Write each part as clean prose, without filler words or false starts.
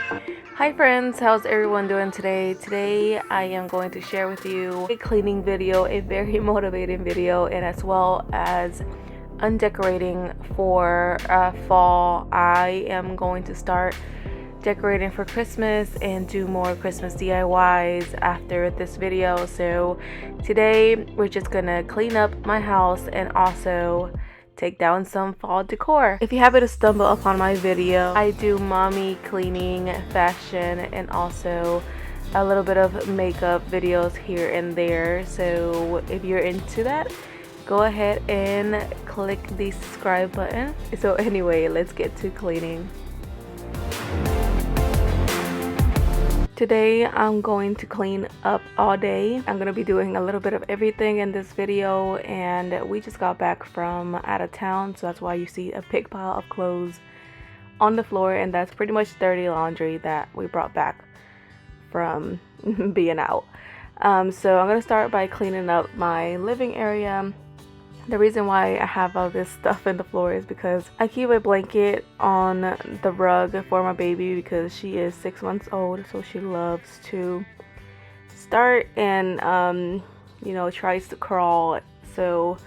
Hi friends, how's everyone doing today? Today I am going to share with you a cleaning video, a very motivating video, and as well as undecorating for fall. I am going to start decorating for Christmas and do more Christmas DIYs after this video. So today we're just gonna clean up my house and also take down some fall decor. If you happen to stumble upon my video, I do mommy cleaning, fashion, and also a little bit of makeup videos here and there. So if you're into that, go ahead and click the subscribe button. So anyway, let's get to cleaning. Today I'm going to clean up all day. I'm going to be doing a little bit of everything in this video, and we just got back from out of town, so that's why you see a big pile of clothes on the floor, and that's pretty much dirty laundry that we brought back from being out. So I'm going to start by cleaning up my living area. The reason why I have all this stuff in the floor is because I keep a blanket on the rug for my baby because she is 6 months old, so she loves to start and tries to crawl. So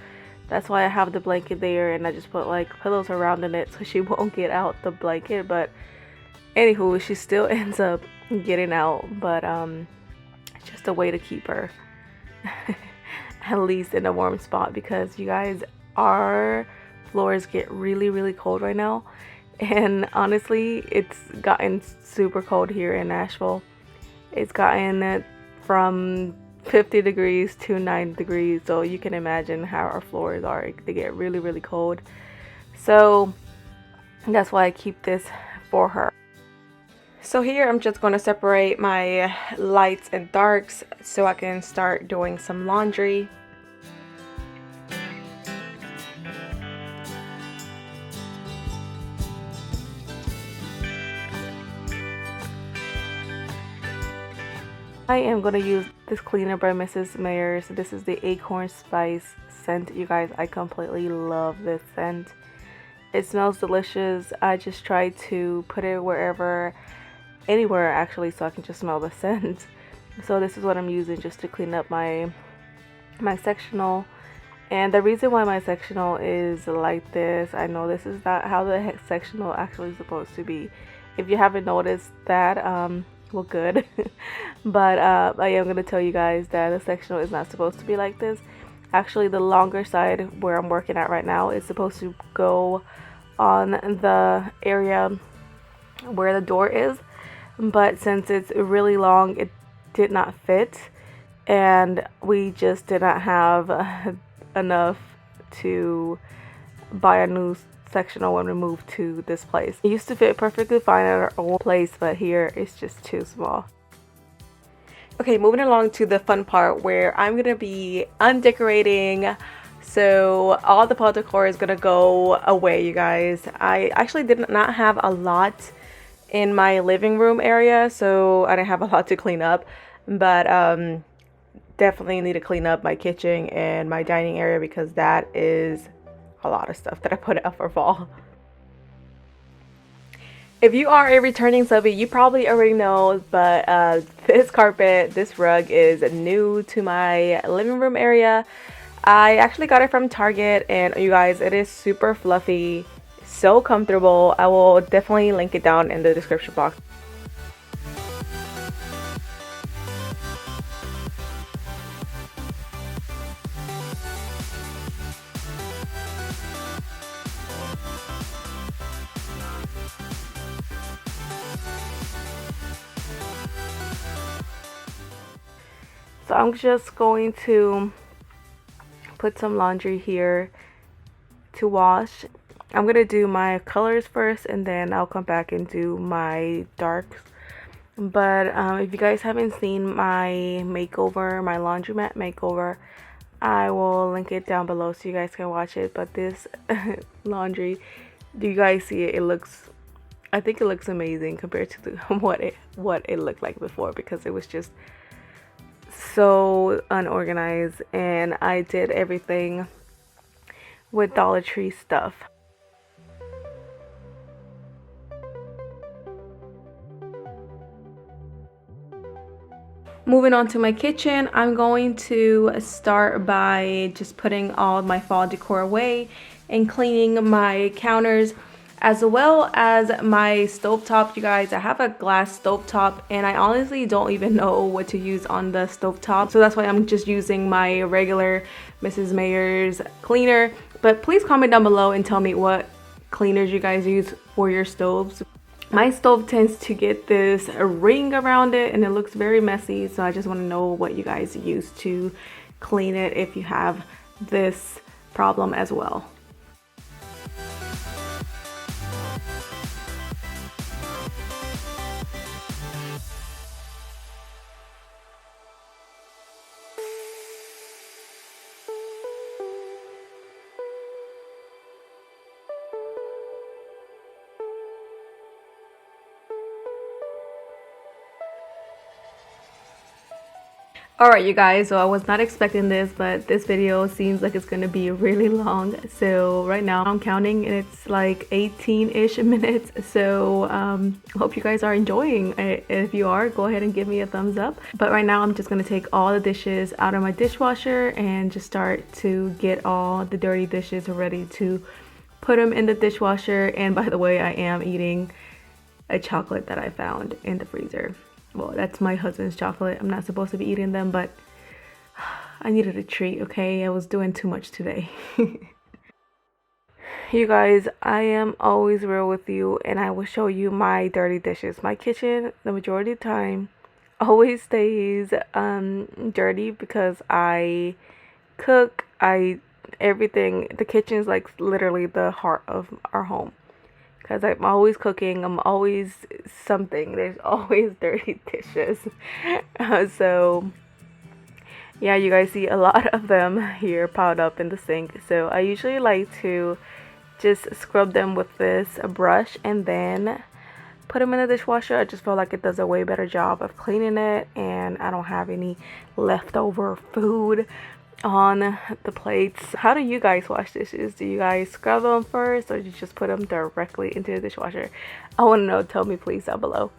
that's why I have the blanket there, and I just put like pillows around it so she won't get out the blanket. But anywho, she still ends up getting out, but it's just a way to keep her at least in a warm spot, because you guys, our floors get really cold right now, and honestly it's gotten super cold here in Nashville. It's gotten from 50 degrees to 90 degrees, so you can imagine how our floors are. They get really cold, so that's why I keep this for her. So here I'm just going to separate my lights and darks so I can start doing some laundry. I am going to use this cleaner by Mrs. Mayer's. This is the Acorn Spice scent. You guys, I completely love this scent. It smells delicious. I just try to put it anywhere actually, so I can just smell the scent. So this is what I'm using just to clean up my sectional. And the reason why my sectional is like this, I know this is not how the sectional actually is supposed to be. If you haven't noticed that, well, good. But I am going to tell you guys that the sectional is not supposed to be like this. Actually, the longer side where I'm working at right now is supposed to go on the area where the door is, but since it's really long, it did not fit, and we just did not have enough to buy a new sectional when we moved to this place. It used to fit perfectly fine at our old place, but here it's just too small. Okay, moving along to the fun part where I'm gonna be undecorating. So all the fall decor is gonna go away, you guys. I actually did not have a lot in my living room area, so I didn't have a lot to clean up, but definitely need to clean up my kitchen and my dining area because that is a lot of stuff that I put out for fall. If you are a returning subby, you probably already know, but this rug is new to my living room area. I actually got it from Target, and you guys, it is super fluffy, so comfortable. I will definitely link it down in the description box. So I'm just going to put some laundry here to wash. I'm gonna do my colors first, and then I'll come back and do my darks. But if you guys haven't seen my makeover, my laundromat makeover, I will link it down below so you guys can watch it. But this laundry, do you guys see it? I think it looks amazing compared to what it looked like before, because it was just so unorganized, and I did everything with Dollar Tree stuff. Moving on to my kitchen, I'm going to start by just putting all my fall decor away and cleaning my counters as well as my stovetop. You guys, I have a glass stovetop and I honestly don't even know what to use on the stovetop, so that's why I'm just using my regular Mrs. Mayer's cleaner. But please comment down below and tell me what cleaners you guys use for your stoves. My stove tends to get this ring around it and it looks very messy, so I just want to know what you guys use to clean it if you have this problem as well. Alright you guys, so I was not expecting this, but this video seems like it's gonna be really long. So right now I'm counting and it's like 18-ish minutes. So I hope you guys are enjoying it. If you are, go ahead and give me a thumbs up. But right now I'm just gonna take all the dishes out of my dishwasher and just start to get all the dirty dishes ready to put them in the dishwasher. And by the way, I am eating a chocolate that I found in the freezer. Well, that's my husband's chocolate. I'm not supposed to be eating them, but I needed a treat, okay? I was doing too much today. You guys, I am always real with you and I will show you my dirty dishes. My kitchen, the majority of the time, always stays dirty because I cook, everything. The kitchen is like literally the heart of our home. Because I'm always cooking, I'm always something. There's always dirty dishes. So, yeah, you guys see a lot of them here piled up in the sink. So, I usually like to just scrub them with this brush and then put them in the dishwasher. I just feel like it does a way better job of cleaning it, and I don't have any leftover food on the plates. How do you guys wash dishes? Do you guys scrub them first or do you just put them directly into the dishwasher? I want to know. Tell me please down below.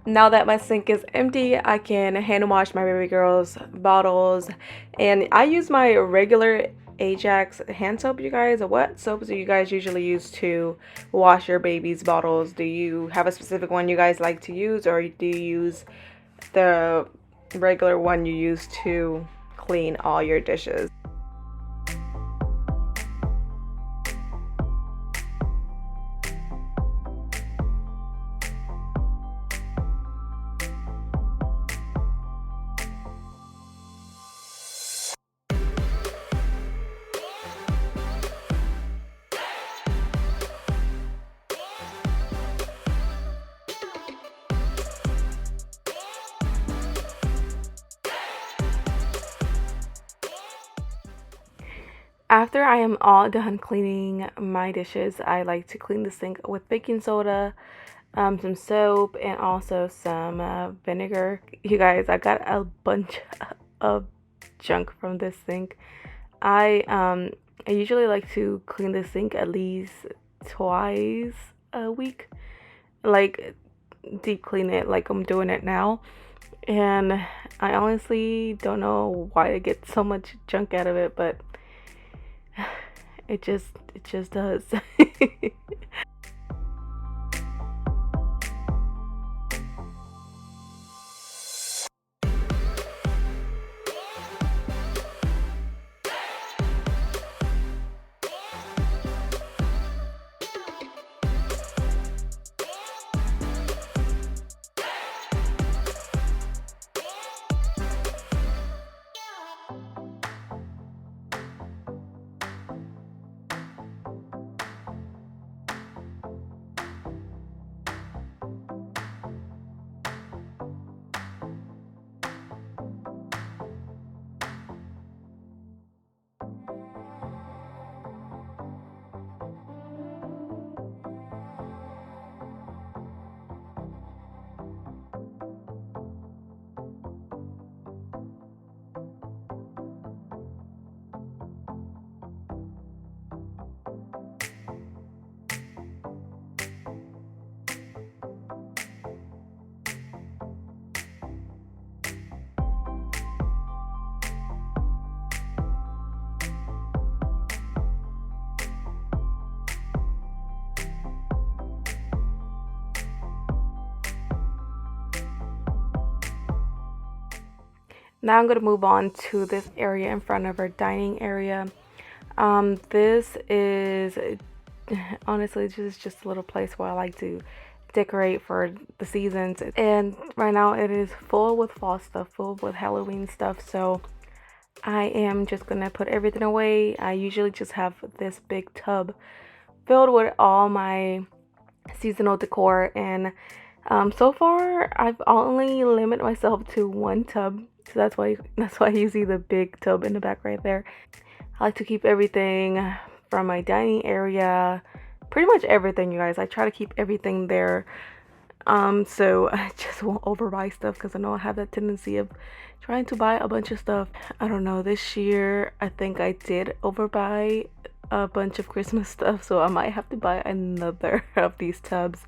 Now that my sink is empty, I can hand wash my baby girl's bottles. And I use my regular Ajax hand soap, you guys. What soaps do you guys usually use to wash your baby's bottles? Do you have a specific one you guys like to use, or do you use the regular one you use to clean all your dishes? After I am all done cleaning my dishes, I like to clean the sink with baking soda, some soap, and also some vinegar. You guys, I got a bunch of junk from this sink. I usually like to clean the sink at least twice a week, like deep clean it like I'm doing it now. And I honestly don't know why I get so much junk out of it, but it just does. Now I'm going to move on to this area in front of our dining area. This is honestly just a little place where I like to decorate for the seasons. And right now it is full with fall stuff, full with Halloween stuff. So I am just gonna put everything away. I usually just have this big tub filled with all my seasonal decor, and so far I've only limited myself to one tub. So that's why you see the big tub in the back right there. I like to keep everything from my dining area, pretty much everything, you guys. I try to keep everything there, so I just won't overbuy stuff because I know I have that tendency of trying to buy a bunch of stuff. I don't know, this year I think I did overbuy a bunch of Christmas stuff, so I might have to buy another of these tubs.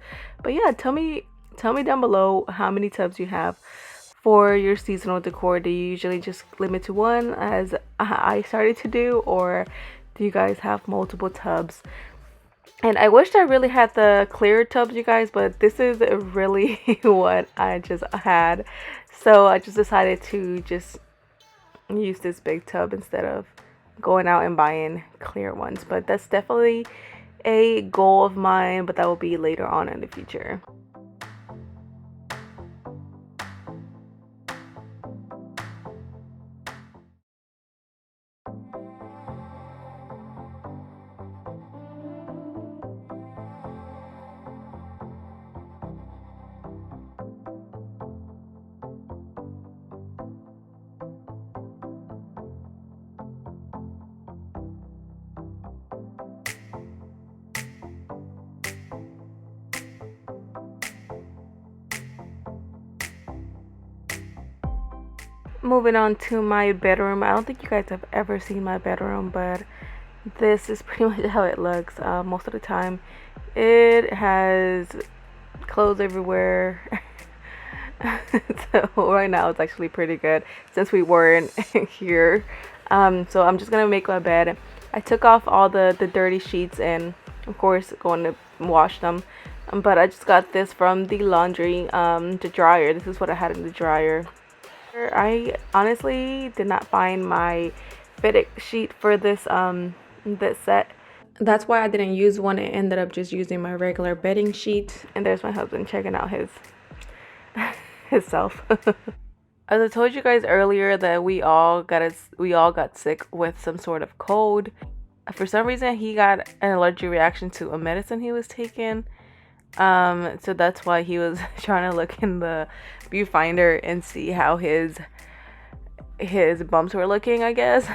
But yeah, tell me down below how many tubs you have for your seasonal decor. Do you usually just limit to one, as I started to do, or do you guys have multiple tubs? And I wished I really had the clear tubs, you guys, but this is really what I just had. So I just decided to just use this big tub instead of going out and buying clear ones. But that's definitely a goal of mine, but that will be later on in the future. Moving on to my bedroom. I don't think you guys have ever seen my bedroom, but this is pretty much how it looks most of the time. It has clothes everywhere. So right now it's actually pretty good since we weren't here. So I'm just gonna make my bed. I took off all the dirty sheets and of course going to wash them. But I just got this from the laundry, the dryer. This is what I had in the dryer. I honestly did not find my fitted sheet for this set. That's why I didn't use one. I ended up just using my regular bedding sheet. And there's my husband checking out his himself. As I told you guys earlier that we all got sick with some sort of cold. For some reason he got an allergic reaction to a medicine he was taking. So that's why he was trying to look in the viewfinder and see how his bumps were looking, I guess.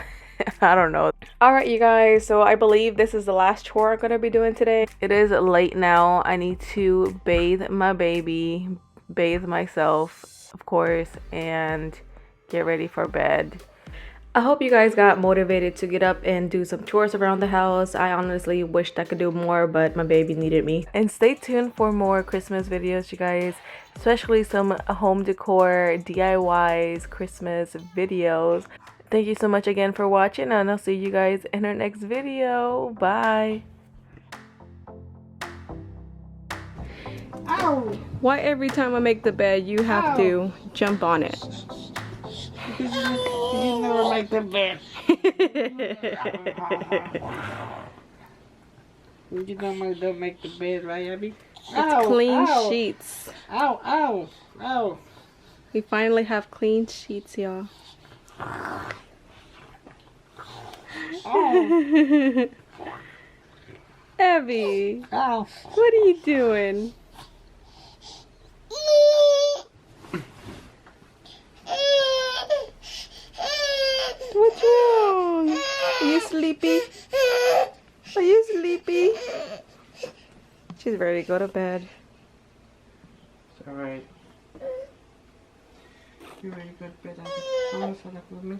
I don't know. Alright, you guys, so I believe this is the last chore I'm gonna be doing today. It is late now. I need to bathe my baby, bathe myself, of course, and get ready for bed. I hope you guys got motivated to get up and do some chores around the house. I honestly wished I could do more, but my baby needed me. And stay tuned for more Christmas videos, you guys, especially some home decor, DIYs, Christmas videos. Thank you so much again for watching, and I'll see you guys in our next video. Bye. Ow! Why every time I make the bed, you have to jump on it? You never make the bed. You don't make the bed, right, Abby? It's clean sheets. Ow, ow, ow. We finally have clean sheets, y'all. Ow. Abby, Ow. what are you doing? What's wrong? Are you sleepy? Are you sleepy? She's ready to go to bed. It's alright. You ready to go to bed, Abby? Mama's gonna with me.